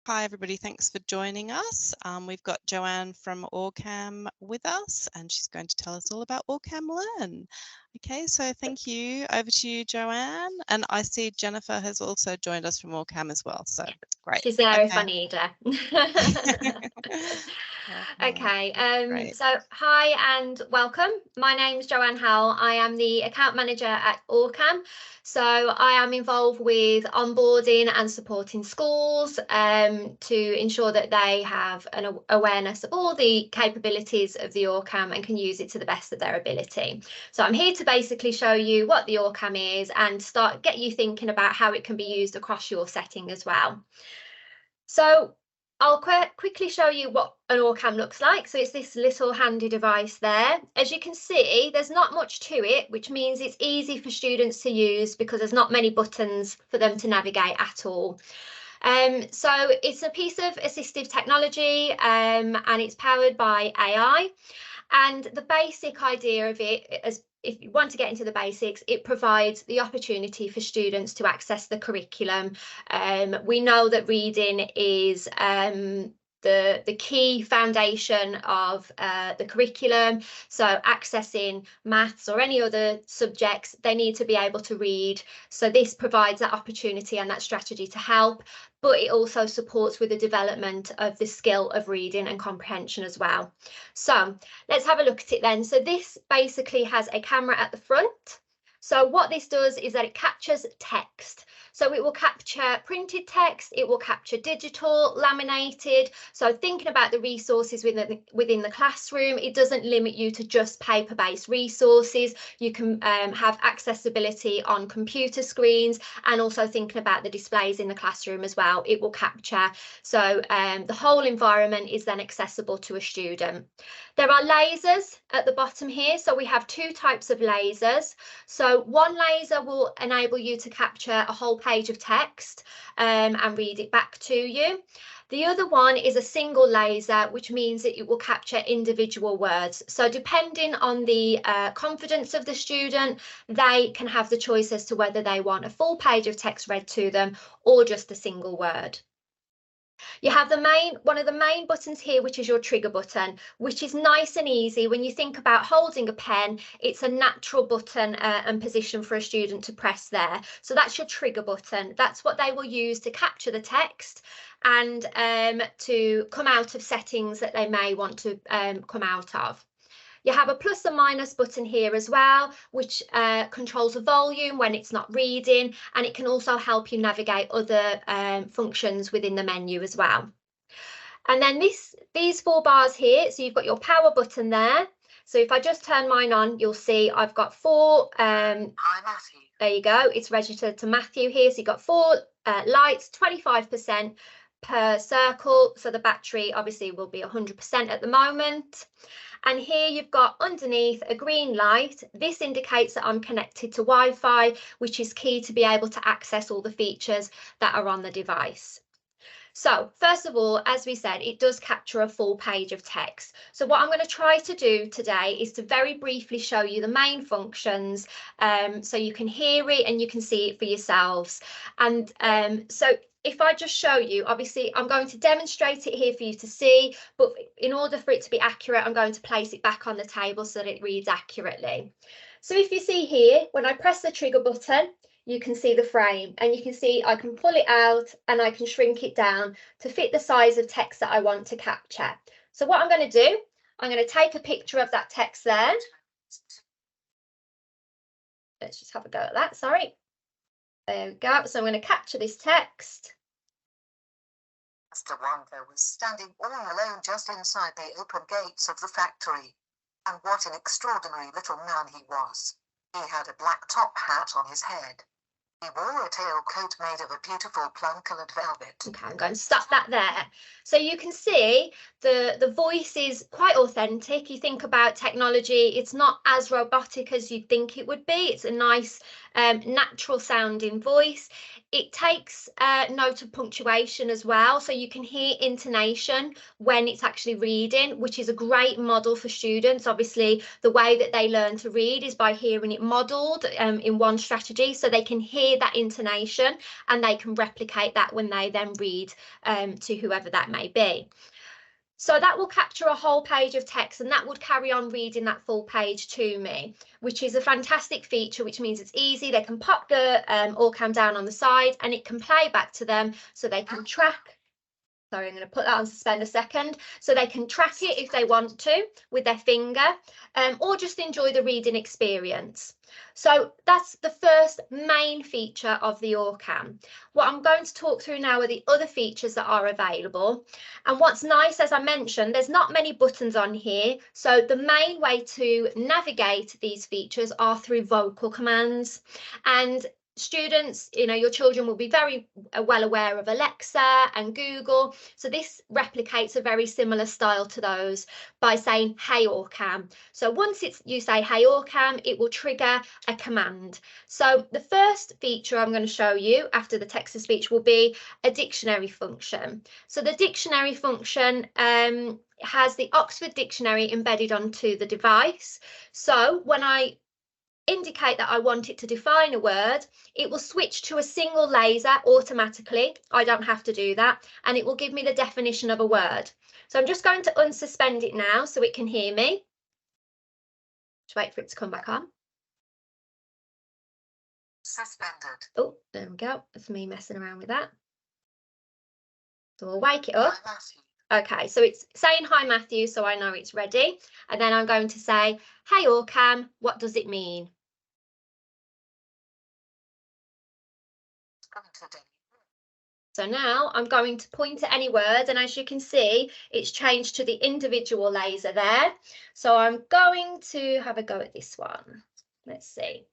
Hi everybody, thanks for joining us. We've got Joanne from OrCam with us and she's going to tell us all about OrCam Learn. Okay, so thank you. Over to you, Joanne. And I see Jennifer has also joined us from OrCam as well, so great. She's there if I need her. Okay, so hi and welcome. My name's Joanne Howell. I am the account manager at OrCam. So I am involved with onboarding and supporting schools to ensure that they have an awareness of all the capabilities of the OrCam and can use it to the best of their ability. So I'm here to basically show you what the OrCam is and get you thinking about how it can be used across your setting as well. So I'll quickly show you what an OrCam looks like. So it's this little handy device there. As you can see, there's not much to it, which means it's easy for students to use because there's not many buttons for them to navigate at all. So it's a piece of assistive technology and it's powered by AI. And the basic idea of it, if you want to get into the basics, it provides the opportunity for students to access the curriculum. We know that reading is the key foundation of the curriculum. So accessing maths or any other subjects, they need to be able to read. So this provides that opportunity and that strategy to help, but it also supports with the development of the skill of reading and comprehension as well. So let's have a look at it then. So this basically has a camera at the front. So what this does is that it captures text. So it will capture printed text, it will capture digital, laminated. So thinking about the resources within the classroom, it doesn't limit you to just paper-based resources. You can have accessibility on computer screens and also thinking about the displays in the classroom as well. It will capture. So the whole environment is then accessible to a student. There are lasers at the bottom here. So we have two types of lasers. So one laser will enable you to capture a whole page of text and read it back to you. The other one is a single laser, which means that it will capture individual words. So depending on the confidence of the student, they can have the choice as to whether they want a full page of text read to them or just a single word. You have one of the main buttons here, which is your trigger button, which is nice and easy. When you think about holding a pen, it's a natural button and position for a student to press there. So that's your trigger button. That's what they will use to capture the text and to come out of settings that they may want to come out of. You have a plus and minus button here as well, which controls the volume when it's not reading, and it can also help you navigate other functions within the menu as well. And then these four bars here, so you've got your power button there. So if I just turn mine on, you'll see I've got four. Hi, Matthew. There you go. It's registered to Matthew here. So you've got four lights, 25% per circle. So the battery obviously will be 100% at the moment. And here you've got underneath a green light. This indicates that I'm connected to Wi-Fi, which is key to be able to access all the features that are on the device. So first of all, as we said, it does capture a full page of text. So what I'm going to try to do today is to very briefly show you the main functions so you can hear it and you can see it for yourselves. And so if I just show you, obviously I'm going to demonstrate it here for you to see, but in order for it to be accurate, I'm going to place it back on the table so that it reads accurately. So if you see here, when I press the trigger button, you can see the frame and you can see I can pull it out and I can shrink it down to fit the size of text that I want to capture. So what I'm going to do, I'm going to take a picture of that text there. Let's just have a go at that, sorry. There we go. So I'm going to capture this text. Mr. Wonder was standing all alone just inside the open gates of the factory. And what an extraordinary little man he was. He had a black top hat on his head. He wore a tailcoat made of a beautiful plum-coloured velvet. Okay, I'm going to stop that there. So you can see the voice is quite authentic. You think about technology, it's not as robotic as you'd think it would be. It's a nice, natural sounding voice. It takes note of punctuation as well, so you can hear intonation when it's actually reading, which is a great model for students. Obviously, the way that they learn to read is by hearing it modelled in one strategy, so they can hear hear that intonation and they can replicate that when they then read to whoever that may be. So that will capture a whole page of text, and that would carry on reading that full page to me, which is a fantastic feature, which means it's easy. They can pop the OrCam down on the side and it can play back to them so they can track. Sorry, I'm going to put that on suspend a second. So they can track it if they want to with their finger, or just enjoy the reading experience. So that's the first main feature of the OrCam. What I'm going to talk through now are the other features that are available. And what's nice, as I mentioned, there's not many buttons on here. So the main way to navigate these features are through vocal commands. And students, your children will be very well aware of Alexa and Google. So this replicates a very similar style to those by saying, hey OrCam. So once you say, hey OrCam, it will trigger a command. So the first feature I'm going to show you after the text-to-speech will be a dictionary function. So the dictionary function has the Oxford Dictionary embedded onto the device. So when I indicate that I want it to define a word, it will switch to a single laser automatically. I don't have to do that, and it will give me the definition of a word. So I'm just going to unsuspend it now so it can hear me. Just wait for it to come back on. Suspended. Oh, there we go. That's me messing around with that. So we'll wake it up. Okay, so it's saying hi Matthew, so I know it's ready. And then I'm going to say, hey OrCam, what does it mean? So now I'm going to point at any word, and as you can see, it's changed to the individual laser there. So I'm going to have a go at this one. Let's see.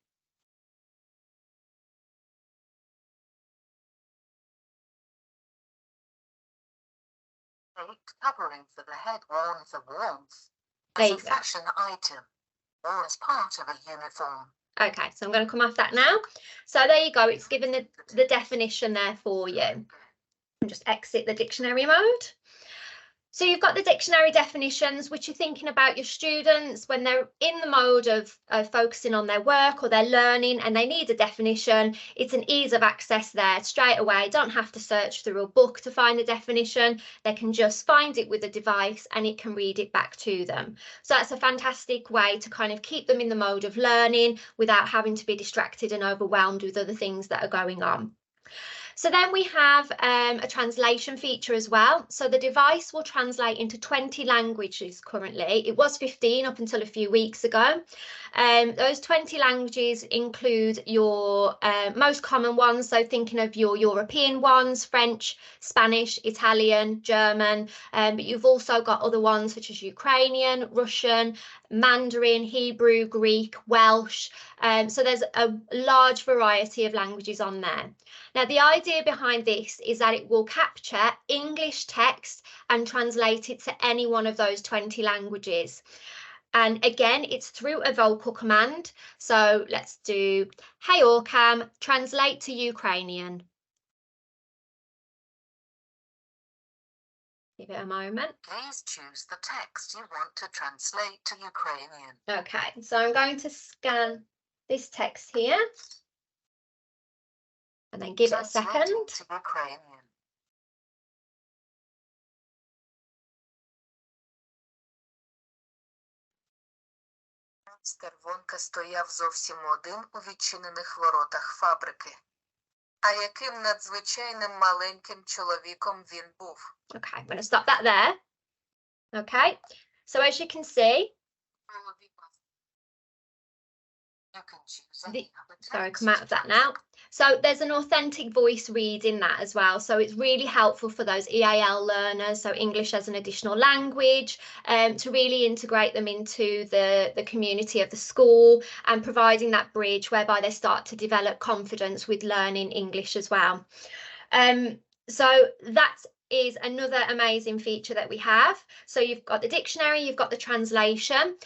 Covering for the head worn for warmth. As a fashion item, or as part of a uniform. Okay, so I'm going to come off that now. So there you go. It's given the definition there for you. And just exit the dictionary mode. So you've got the dictionary definitions, which you're thinking about your students when they're in the mode of focusing on their work or their learning and they need a definition. It's an ease of access there straight away. Don't have to search through a book to find the definition. They can just find it with a device and it can read it back to them. So that's a fantastic way to kind of keep them in the mode of learning without having to be distracted and overwhelmed with other things that are going on. So then we have a translation feature as well. So the device will translate into 20 languages currently. It was 15 up until a few weeks ago. Those 20 languages include your most common ones. So thinking of your European ones, French, Spanish, Italian, German, but you've also got other ones such as Ukrainian, Russian, Mandarin, Hebrew, Greek, Welsh. So there's a large variety of languages on there. Now, the idea behind this is that it will capture English text and translate it to any one of those 20 languages. And again, it's through a vocal command. So let's do, hey OrCam, translate to Ukrainian. Give it a moment. Please choose the text you want to translate to Ukrainian. Okay, so I'm going to scan this text here. And then give it a second. To Ukrainian. Скарвонка стояв зовсім один у відчинених воротах фабрики. А яким надзвичайним маленьким чоловіком він був. Okay, I'm going to stop that there. Okay, so as you can see, sorry, come out of that now. So there's an authentic voice read in that as well. So it's really helpful for those EAL learners, so English as an additional language, to really integrate them into the community of the school and providing that bridge whereby they start to develop confidence with learning English as well. So that is another amazing feature that we have. So you've got the dictionary, you've got the translation.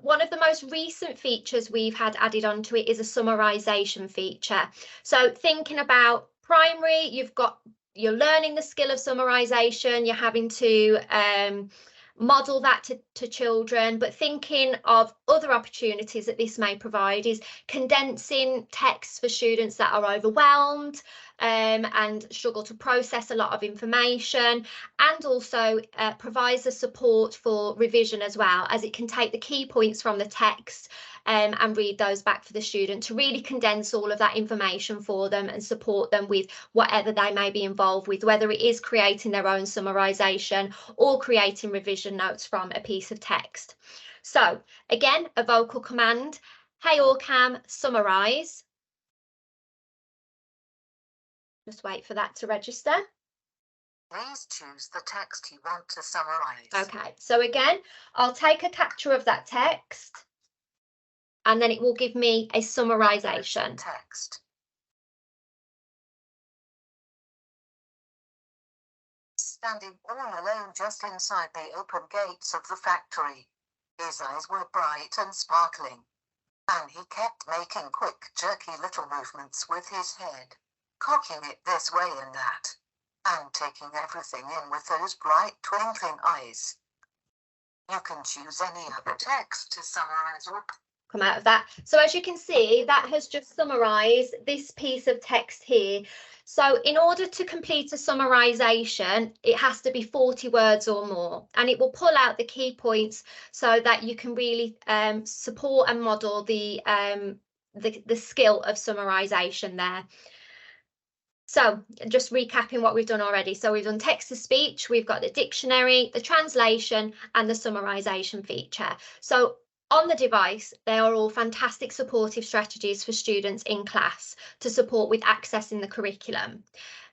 One of the most recent features we've had added onto it is a summarization feature. So thinking about primary, you're learning the skill of summarization, you're having to model that to children, but thinking of other opportunities that this may provide is condensing texts for students that are overwhelmed and struggle to process a lot of information, and also provides the support for revision as well, as it can take the key points from the text and read those back for the student to really condense all of that information for them and support them with whatever they may be involved with, whether it is creating their own summarisation or creating revision notes from a piece of text. So again, a vocal command, hey OrCam, summarise. Just wait for that to register. Please choose the text you want to summarise. Okay, so again, I'll take a capture of that text and then it will give me a summarisation. Text. Standing all alone just inside the open gates of the factory. His eyes were bright and sparkling, and he kept making quick, jerky little movements with his head, cocking it this way and that, and taking everything in with those bright, twinkling eyes. You can choose any other text to summarise or come out of that. So as you can see, that has just summarised this piece of text here. So in order to complete a summarisation, it has to be 40 words or more, and it will pull out the key points so that you can really support and model the skill of summarisation there. So just recapping what we've done already. So we've done text to speech, we've got the dictionary, the translation and the summarisation feature. So on the device, they are all fantastic supportive strategies for students in class to support with accessing the curriculum.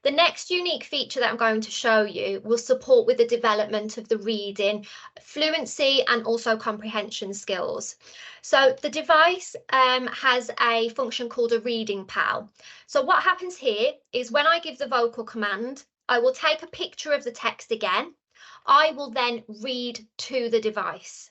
The next unique feature that I'm going to show you will support with the development of the reading, fluency and also comprehension skills. So the device has a function called a reading pal. So what happens here is when I give the vocal command, I will take a picture of the text again. I will then read to the device.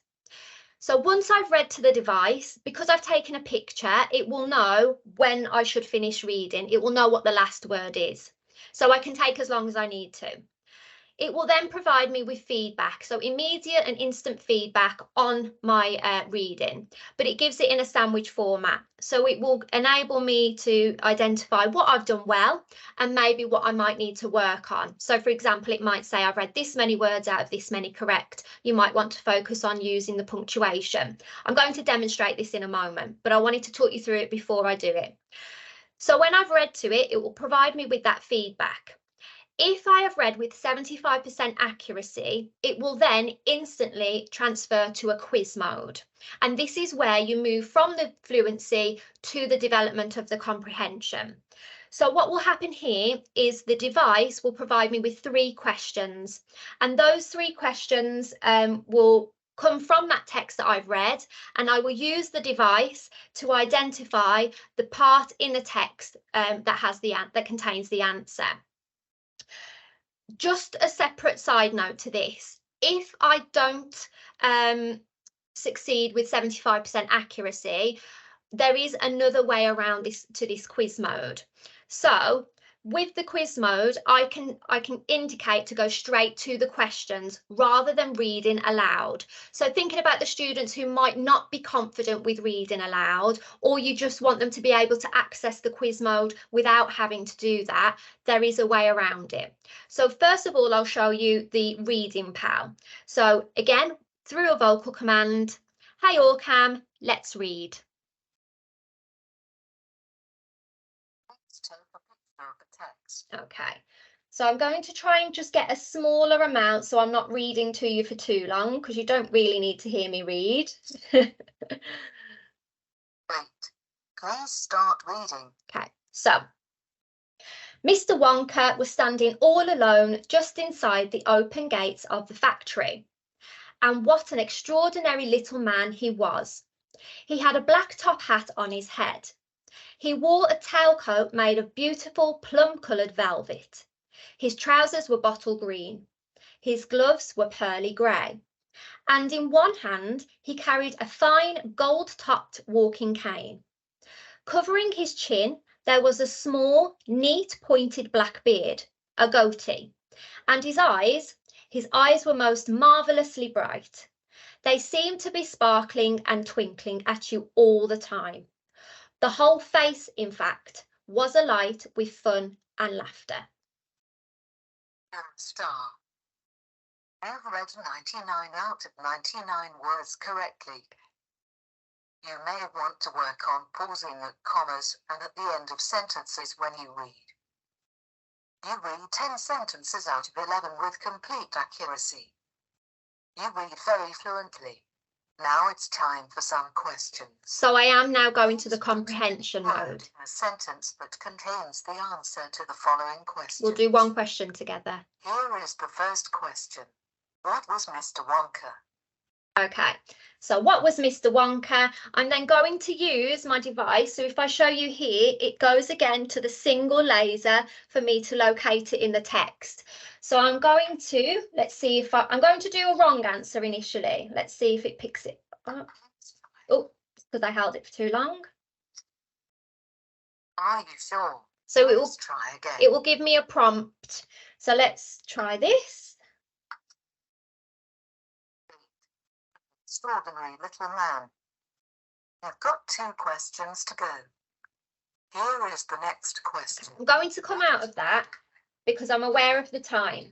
So once I've read to the device, because I've taken a picture, it will know when I should finish reading. It will know what the last word is. So I can take as long as I need to. It will then provide me with feedback, so immediate and instant feedback on my reading, but it gives it in a sandwich format. So it will enable me to identify what I've done well and maybe what I might need to work on. So for example, it might say I've read this many words out of this many correct. You might want to focus on using the punctuation. I'm going to demonstrate this in a moment, but I wanted to talk you through it before I do it. So when I've read to it, it will provide me with that feedback. If I have read with 75% accuracy, it will then instantly transfer to a quiz mode. And this is where you move from the fluency to the development of the comprehension. So what will happen here is the device will provide me with 3 questions. And those 3 questions will come from that text that I've read, and I will use the device to identify the part in the text that contains the answer. Just a separate side note to this, if I don't succeed with 75% accuracy, there is another way around this quiz mode. So with the quiz mode, I can indicate to go straight to the questions rather than reading aloud. So thinking about the students who might not be confident with reading aloud, or you just want them to be able to access the quiz mode without having to do that, there is a way around it. So first of all, I'll show you the reading pal. So again, through a vocal command, hey OrCam, let's read. Okay, so I'm going to try and just get a smaller amount so I'm not reading to you for too long, because you don't really need to hear me read. Wait, please start reading. Okay, so Mr. Wonka was standing all alone just inside the open gates of the factory. And what an extraordinary little man he was. He had a black top hat on his head. He wore a tailcoat made of beautiful plum-coloured velvet. His trousers were bottle green. His gloves were pearly grey. And in one hand, he carried a fine gold-topped walking cane. Covering his chin, there was a small, neat, pointed black beard, a goatee, and his eyes, His eyes were most marvellously bright. They seemed to be sparkling and twinkling at you all the time. The whole face, in fact, was alight with fun and laughter. Star. You've read 99 out of 99 words correctly. You may want to work on pausing at commas and at the end of sentences when you read. You read 10 sentences out of 11 with complete accuracy. You read very fluently. Now it's time for some questions. So I am now going to the comprehension mode. A sentence that contains the answer to the following question. We'll do one question together. Here is the first question. What was Mr. Wonka? Okay, so what was Mr. Wonka? I'm then going to use my device. So if I show you here, it goes again to the single laser for me to locate it in the text. So I'm going to, let's see if I'm going to do a wrong answer initially. Let's see if it picks it up. Oh, because I held it for too long. Are you sure? So Let's try again. It will give me a prompt. So let's try this. Extraordinary little man. You've got 2 questions to go. Here is the next question. I'm going to come out of that because I'm aware of the time.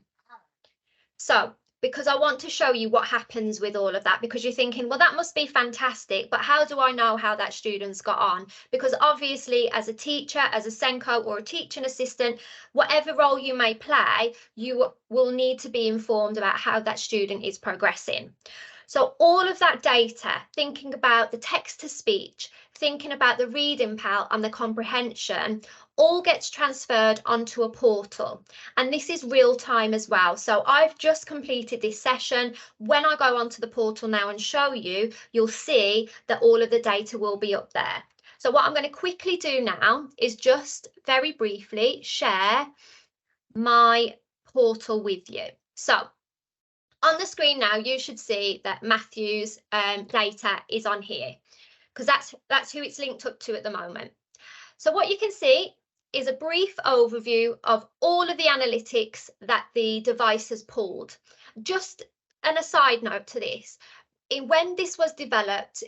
So, because I want to show you what happens with all of that, because you're thinking, well, that must be fantastic, but how do I know how that student's got on? Because obviously, as a teacher, as a SENCO or a teaching assistant, whatever role you may play, you will need to be informed about how that student is progressing. So all of that data, thinking about the text to speech, thinking about the reading pal and the comprehension, all gets transferred onto a portal. And this is real time as well. So I've just completed this session. When I go onto the portal now and show you, you'll see that all of the data will be up there. So what I'm going to quickly do now is just very briefly share my portal with you. So on the screen now, you should see that Matthew's data is on here because that's who it's linked up to at the moment. So what you can see is a brief overview of all of the analytics that the device has pulled. Just an aside note to this, when this was developed,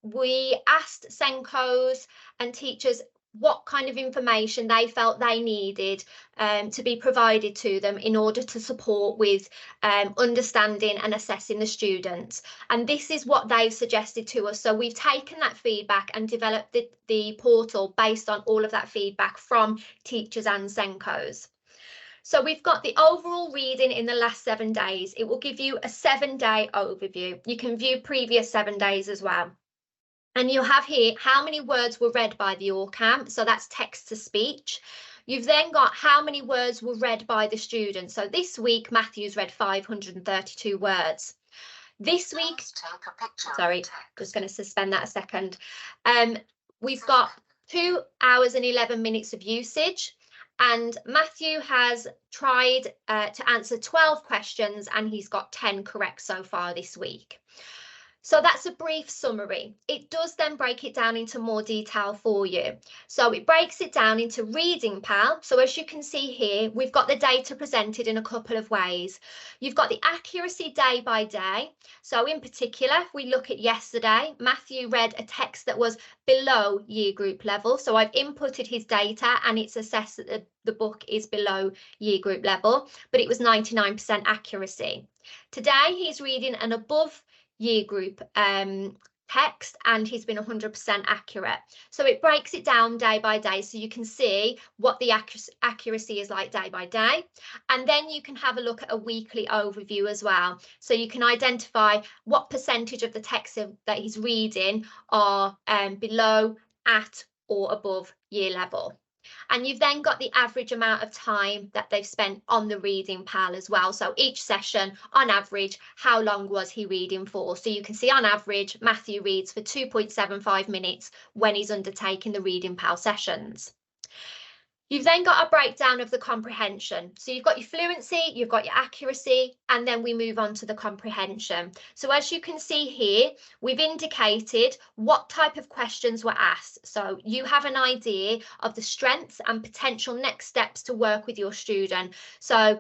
we asked SENCOs and teachers what kind of information they felt they needed to be provided to them in order to support with understanding and assessing the students. And this is what they've suggested to us. So we've taken that feedback and developed the portal based on all of that feedback from teachers and SENCOs. So we've got the overall reading in the last 7 days. It will give you a 7-day overview. You can view previous 7 days as well. And you'll have here how many words were read by the OrCam, so that's text to speech. You've then got how many words were read by the student. So this week, Matthew's read 532 words. This week, sorry, just going to suspend that a second. We've got 2 hours and 11 minutes of usage. And Matthew has tried to answer 12 questions and he's got 10 correct so far this week. So that's a brief summary. It does then break it down into more detail for you. So it breaks it down into reading pal. So as you can see here, we've got the data presented in a couple of ways. You've got the accuracy day by day. So in particular, if we look at yesterday, Matthew read a text that was below year group level. So I've inputted his data and it's assessed that the book is below year group level, but it was 99% accuracy. Today, he's reading an above year group text and he's been 100% accurate. So it breaks it down day by day so you can see what the accuracy is like day by day. And then you can have a look at a weekly overview as well. So you can identify what percentage of the text that he's reading are below, at or above year level. And you've then got the average amount of time that they've spent on the reading pal as well. So each session, on average, how long was he reading for? So you can see on average, Matthew reads for 2.75 minutes when he's undertaking the reading pal sessions. You've then got a breakdown of the comprehension. So you've got your fluency, you've got your accuracy, and then we move on to the comprehension. So as you can see here, we've indicated what type of questions were asked. So you have an idea of the strengths and potential next steps to work with your student. So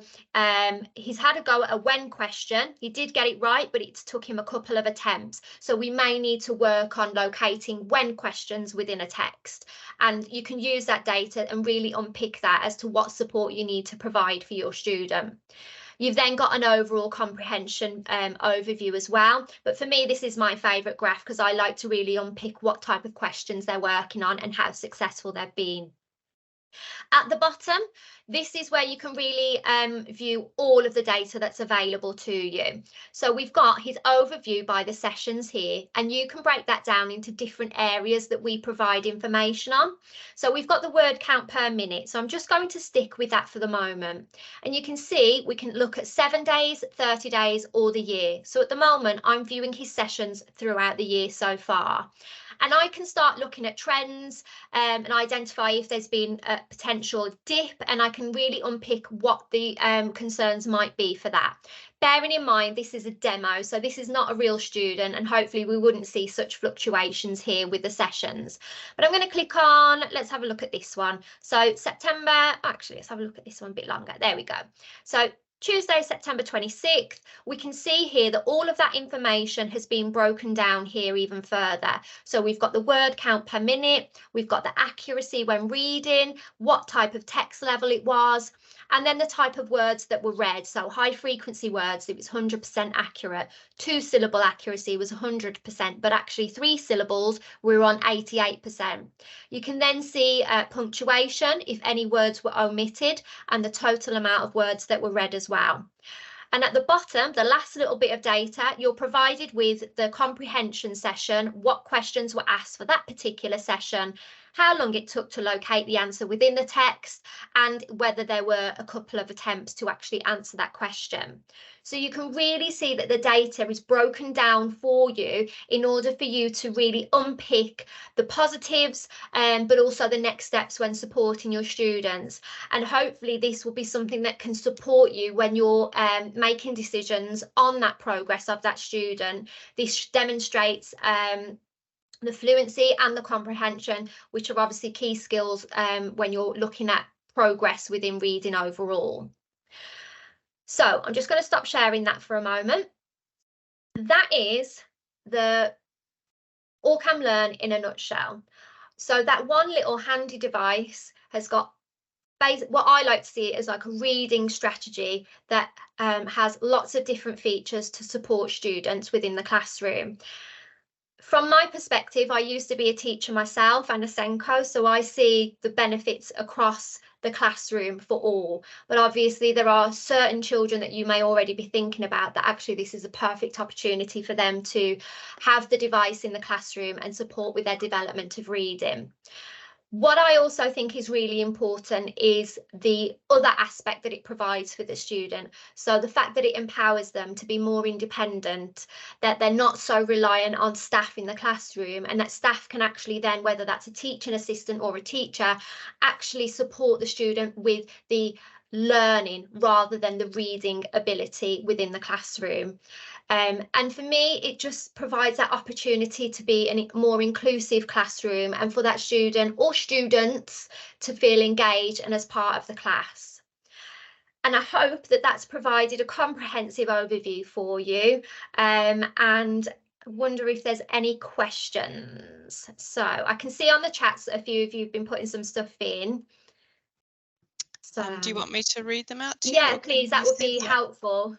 he's had a go at a when question. He did get it right, but it took him a couple of attempts. So we may need to work on locating when questions within a text. And you can use that data and really unpick that as to what support you need to provide for your student. You've then got an overall comprehension overview as well. But for me, this is my favourite graph because I like to really unpick what type of questions they're working on and how successful they've been. At the bottom, this is where you can really view all of the data that's available to you. So we've got his overview by the sessions here, and you can break that down into different areas that we provide information on. So we've got the word count per minute. So I'm just going to stick with that for the moment. And you can see we can look at 7 days, 30 days, or the year. So at the moment, I'm viewing his sessions throughout the year so far. And I can start looking at trends and identify if there's been a potential dip, and I can really unpick what the concerns might be for that. Bearing in mind, this is a demo, so this is not a real student, and hopefully we wouldn't see such fluctuations here with the sessions. But I'm going to click on, let's have a look at this one. So September, actually, let's have a look at this one a bit longer. There we go. So Tuesday, September 26th, we can see here that all of that information has been broken down here even further. So we've got the word count per minute, we've got the accuracy when reading, what type of text level it was, and then the type of words that were read. So high frequency words, it was 100% accurate. 2-syllable accuracy was 100%, but actually 3 syllables, we were on 88%. You can then see punctuation, if any words were omitted, and the total amount of words that were read as well. And at the bottom, the last little bit of data, you're provided with the comprehension session, what questions were asked for that particular session, how long it took to locate the answer within the text, and whether there were a couple of attempts to actually answer that question. So you can really see that the data is broken down for you in order for you to really unpick the positives, but also the next steps when supporting your students. And hopefully this will be something that can support you when you're making decisions on that progress of that student. This demonstrates the fluency and the comprehension, which are obviously key skills when you're looking at progress within reading overall. So I'm just going to stop sharing that for a moment. That is the OrCam Learn in a nutshell. So that one little handy device has got what I like to see is like a reading strategy that has lots of different features to support students within the classroom. From my perspective, I used to be a teacher myself and a SENCO, so I see the benefits across the classroom for all. But obviously there are certain children that you may already be thinking about that actually this is a perfect opportunity for them to have the device in the classroom and support with their development of reading. What I also think is really important is the other aspect that it provides for the student. So the fact that it empowers them to be more independent, that they're not so reliant on staff in the classroom, and that staff can actually then, whether that's a teaching assistant or a teacher, actually support the student with the learning rather than the reading ability within the classroom. And for me, it just provides that opportunity to be a more inclusive classroom and for that student or students to feel engaged and as part of the class. And I hope that that's provided a comprehensive overview for you, and I wonder if there's any questions. So I can see on the chats a few of you have been putting some stuff in. So, do you want me to read them out to you? Yeah, please, that would be helpful.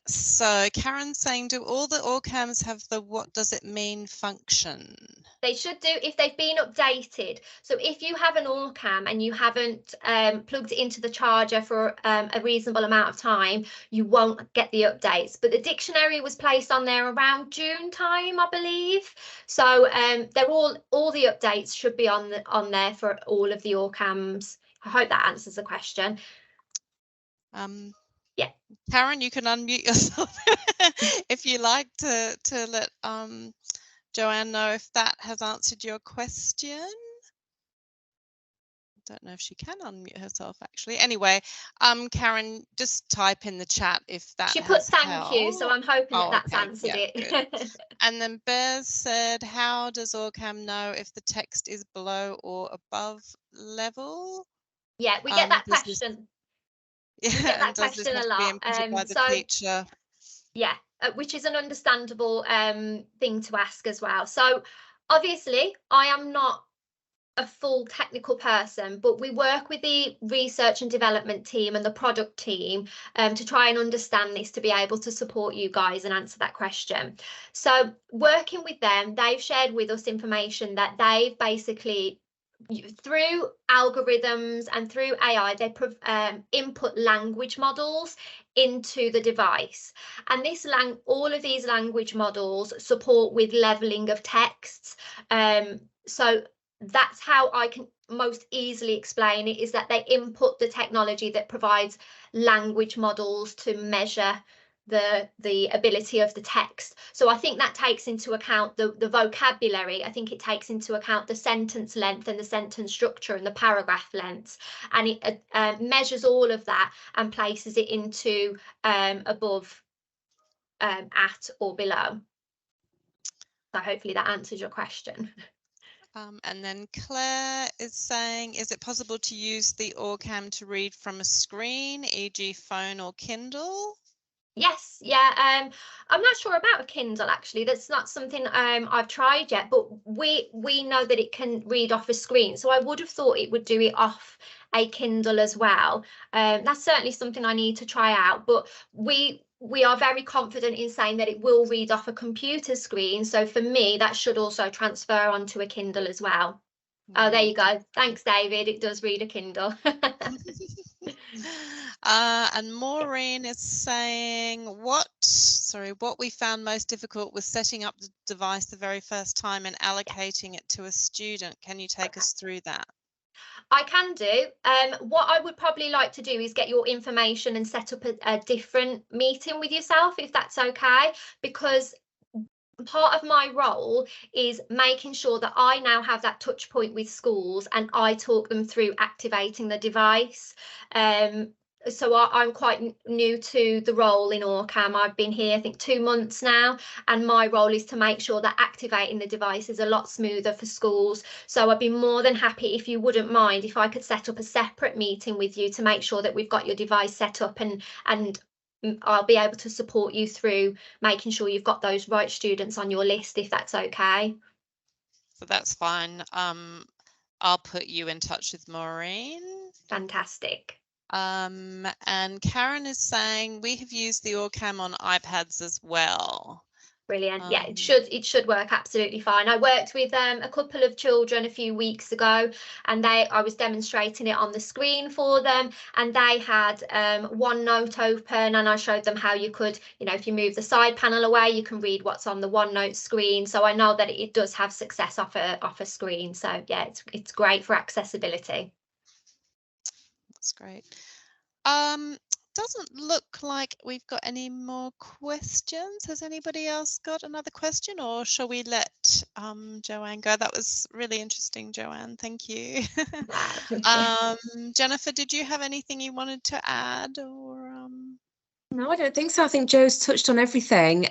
So Karen's saying, do all the OrCams have the what does it mean function? They should do if they've been updated. So if you have an OrCam and you haven't plugged it into the charger for a reasonable amount of time, you won't get the updates. But the dictionary was placed on there around June time, I believe. So they're all the updates should be on there for all of the OrCams. I hope that answers the question. Yeah, Karen, you can unmute yourself if you like to let Joanne know if that has answered your question. don't know if she can unmute herself actually. Anyway, Karen, just type in the chat if that She put has thank you, so I'm hoping that that's okay. answered Yeah, it. And then Bez said, how does OrCam know if the text is below or above level? Yeah, we get that Does this, question. yeah, We get and that does this question have a to be lot. inputted by the So teacher? yeah, which is an understandable thing to ask as well. So obviously I am not a full technical person, but we work with the research and development team and the product team to try and understand this, to be able to support you guys and answer that question. So working with them, they've shared with us information that they've basically, through algorithms and through AI, they input language models into the device, and all of these language models support with leveling of texts. So that's how I can most easily explain it, is that they input the technology that provides language models to measure the ability of the text. So I think that takes into account the vocabulary. I think it takes into account the sentence length and the sentence structure and the paragraph lengths, and it measures all of that and places it into above, at or below. So hopefully that answers your question. And then Claire is saying, is it possible to use the OrCam to read from a screen, e.g. phone or Kindle? Yes, yeah. I'm not sure about a Kindle actually. That's not something I've tried yet, but we know that it can read off a screen. So I would have thought it would do it off a Kindle as well. That's certainly something I need to try out, but we are very confident in saying that it will read off a computer screen. So for me, that should also transfer onto a Kindle as well. Oh, there you go. Thanks, David. It does read a Kindle. And Maureen is saying, what we found most difficult was setting up the device the very first time and allocating it to a student. Can you take us through that? I can do. What I would probably like to do is get your information and set up a different meeting with yourself, if that's okay, because part of my role is making sure that I now have that touch point with schools and I talk them through activating the device. So I'm quite new to the role in OrCam. I've been here, I think, 2 months now, and my role is to make sure that activating the device is a lot smoother for schools. So I'd be more than happy, if you wouldn't mind, if I could set up a separate meeting with you to make sure that we've got your device set up, and I'll be able to support you through making sure you've got those right students on your list, if that's okay. So that's fine. I'll put you in touch with Maureen. Fantastic. And Karen is saying we have used the OrCam on iPads as well. Brilliant. Yeah, it should work absolutely fine. I worked with a couple of children a few weeks ago, and I was demonstrating it on the screen for them, and they had OneNote open, and I showed them how you could, if you move the side panel away, you can read what's on the OneNote screen. So I know that it does have success off a screen. So yeah, it's great for accessibility. That's great. Doesn't look like we've got any more questions. Has anybody else got another question, or shall we let Joanne go? That was really interesting, Joanne. Thank you. Jennifer, did you have anything you wanted to add, or? No, I don't think so. I think Joe's touched on everything.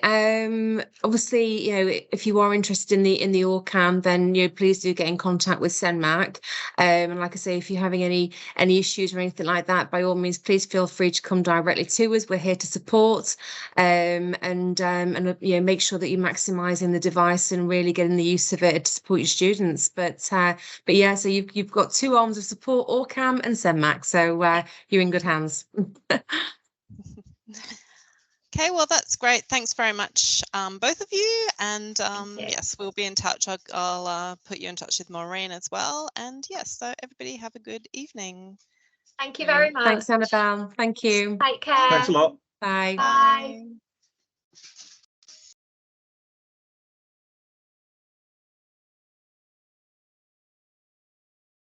Obviously, if you are interested in the OrCam, then please do get in contact with CENMAC. And like I say, if you're having any issues or anything like that, by all means, please feel free to come directly to us. We're here to support, and make sure that you're maximising the device and really getting the use of it to support your students. But yeah, so you've got two arms of support: OrCam and CENMAC. So you're in good hands. Okay, well, that's great. Thanks very much, both of you. And yes, we'll be in touch. I'll put you in touch with Maureen as well. And yes, so everybody have a good evening. Thank you very much. Thanks, Annabelle. Thank you. Take care. Thanks a lot. Bye. Bye.